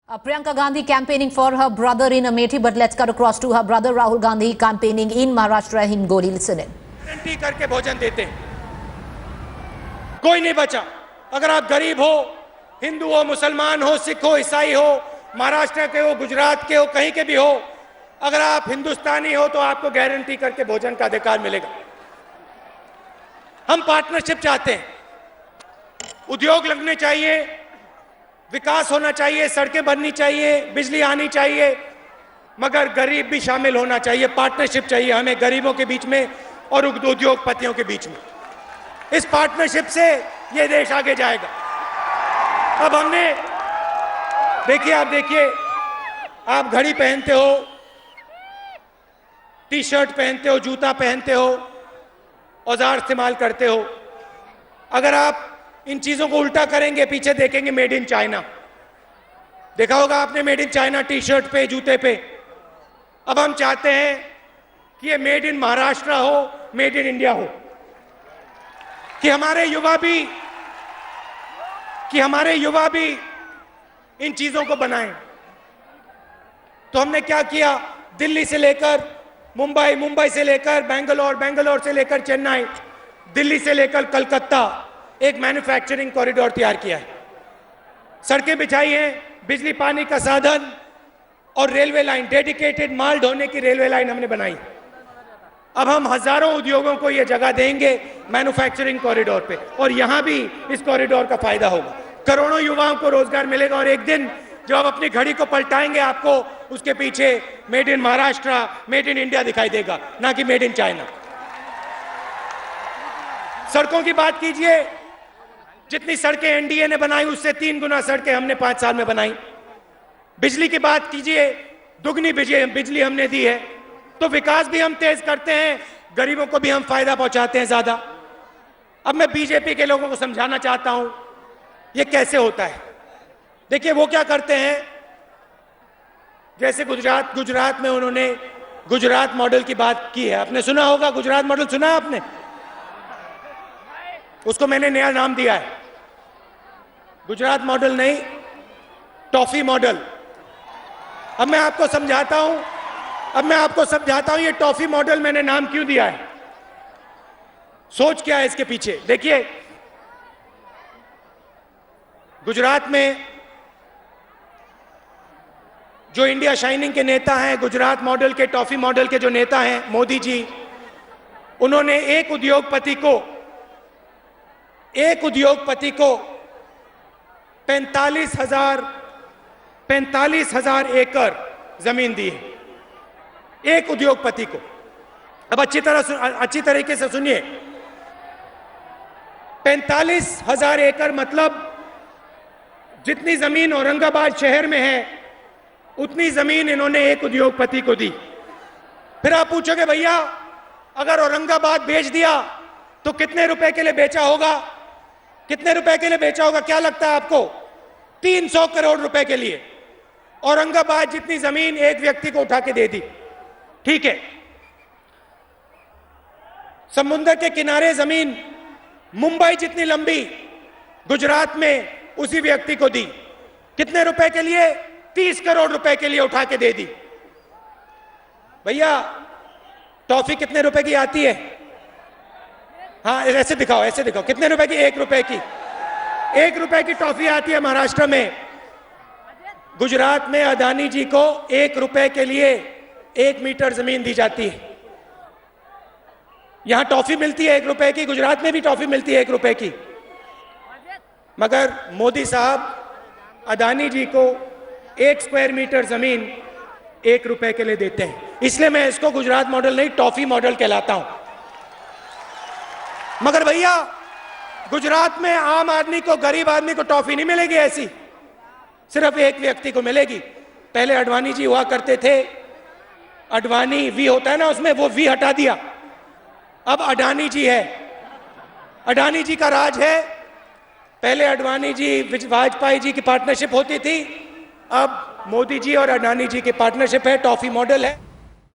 Priyanka Gandhi campaigning for her brother in Amethi, but let's cut across to her brother Rahul Gandhi campaigning in Maharashtra. Hingoli, listen in. Guarantee करके भोजन देते हैं, कोई नहीं बचा। अगर आप गरीब हो, हिंदू हो, मुसलमान हो, सिख हो, ईसाई हो, महाराष्ट्र के हो, गुजरात के हो, कहीं के भी हो, अगर आप हिंदुस्तानी हो तो आपको गारंटी करके भोजन का अधिकार मिलेगा। हम पार्टनरशिप चाहते हैं, उद्योग लगने चाहिए, विकास होना चाहिए, सड़कें बननी चाहिए, बिजली आनी चाहिए, मगर गरीब भी शामिल होना चाहिए। पार्टनरशिप चाहिए हमें गरीबों के बीच में और उद्योगपतियों के बीच में। इस पार्टनरशिप से ये देश आगे जाएगा। अब हमने देखिए, आप घड़ी पहनते हो, टी शर्ट पहनते हो, जूता पहनते हो, औजार इस्तेमाल करते हो। अगर आप इन चीजों को उल्टा करेंगे, पीछे देखेंगे मेड इन चाइना, देखा होगा आपने made in China T shirt पे, जूते पे। अब हम चाहते हैं कि ये मेड इन महाराष्ट्र हो, मेड इन इंडिया हो, कि हमारे युवा भी इन चीजों को बनाएं। तो हमने क्या किया, दिल्ली से लेकर मुंबई, मुंबई से लेकर बेंगलोर, बेंगलोर से लेकर चेन्नई, दिल्ली से लेकर कलकत्ता एक मैन्युफैक्चरिंग कॉरिडोर तैयार किया है। सड़कें बिछाई हैं, बिजली पानी का साधन और रेलवे लाइन, डेडिकेटेड माल ढोने की रेलवे लाइन हमने बनाई। अब हम हजारों उद्योगों को यह जगह देंगे मैन्युफैक्चरिंग कॉरिडोर पे, और यहां भी इस कॉरिडोर का फायदा होगा। करोड़ों युवाओं को रोजगार मिलेगा, और एक दिन जब आप अपनी घड़ी को पलटाएंगे, आपको उसके पीछे made in Maharashtra, made in India दिखाई देगा, ना कि मेड इन चाइना। सड़कों की बात कीजिए, जितनी सड़कें एनडीए ने बनाई उससे 3 गुना सड़कें हमने 5 साल में बनाई। बिजली की बात कीजिए, दुगनी बिजली हमने दी है। तो विकास भी हम तेज करते हैं, गरीबों को भी हम फायदा पहुंचाते हैं ज्यादा। अब मैं बीजेपी के लोगों को समझाना चाहता हूं ये कैसे होता है। देखिए वो क्या करते हैं, जैसे गुजरात में उन्होंने गुजरात मॉडल की बात की है। आपने सुना होगा, गुजरात मॉडल सुना है आपने? उसको मैंने नया नाम दिया है, गुजरात मॉडल नहीं, टॉफी मॉडल। अब मैं आपको समझाता हूं ये टॉफी मॉडल मैंने नाम क्यों दिया है, सोच क्या है इसके पीछे। देखिए गुजरात में जो इंडिया शाइनिंग के नेता हैं, गुजरात मॉडल के, टॉफी मॉडल के जो नेता हैं, मोदी जी, उन्होंने एक उद्योगपति को 45,000 एकड़ जमीन दी है, एक उद्योगपति को। अब अच्छी तरीके से सुनिए, 45,000 एकड़ मतलब जितनी जमीन औरंगाबाद शहर में है उतनी जमीन इन्होंने एक उद्योगपति को दी। फिर आप पूछोगे भैया अगर औरंगाबाद बेच दिया तो कितने रुपए के लिए बेचा होगा, कितने रुपए के लिए बेचा होगा, क्या लगता है आपको? 300 करोड़ रुपए के लिए औरंगाबाद जितनी जमीन एक व्यक्ति को उठा के दे दी। ठीक है, समुद्र के किनारे जमीन मुंबई जितनी लंबी गुजरात में उसी व्यक्ति को दी। कितने रुपए के लिए? 30 करोड़ रुपए के लिए उठा के दे दी। भैया टॉफी कितने रुपए की आती है? हाँ ऐसे दिखाओ, कितने रुपए की? 1 रुपए की। 1 रुपए की टॉफी आती है महाराष्ट्र में। गुजरात में अदानी जी को 1 रुपए के लिए 1 मीटर जमीन दी जाती है। यहां टॉफी मिलती है 1 रुपए की, गुजरात में भी टॉफी मिलती है 1 रुपए की, मगर मोदी साहब अदानी जी को 1 स्क्वायर मीटर जमीन 1 रुपए के लिए देते हैं। इसलिए मैं इसको गुजरात मॉडल नहीं, टॉफी मॉडल कहलाता हूं। मगर भैया गुजरात में आम आदमी को, गरीब आदमी को टॉफी नहीं मिलेगी ऐसी, सिर्फ एक व्यक्ति को मिलेगी। पहले अडवाणी जी हुआ करते थे, अडवाणी वी होता है ना, उसमें वो वी हटा दिया, अब अडानी जी है। अडानी जी का राज है। पहले अडवाणी जी, वाजपेयी जी की पार्टनरशिप होती थी, अब मोदी जी और अडानी जी की पार्टनरशिप है, टॉफी मॉडल है।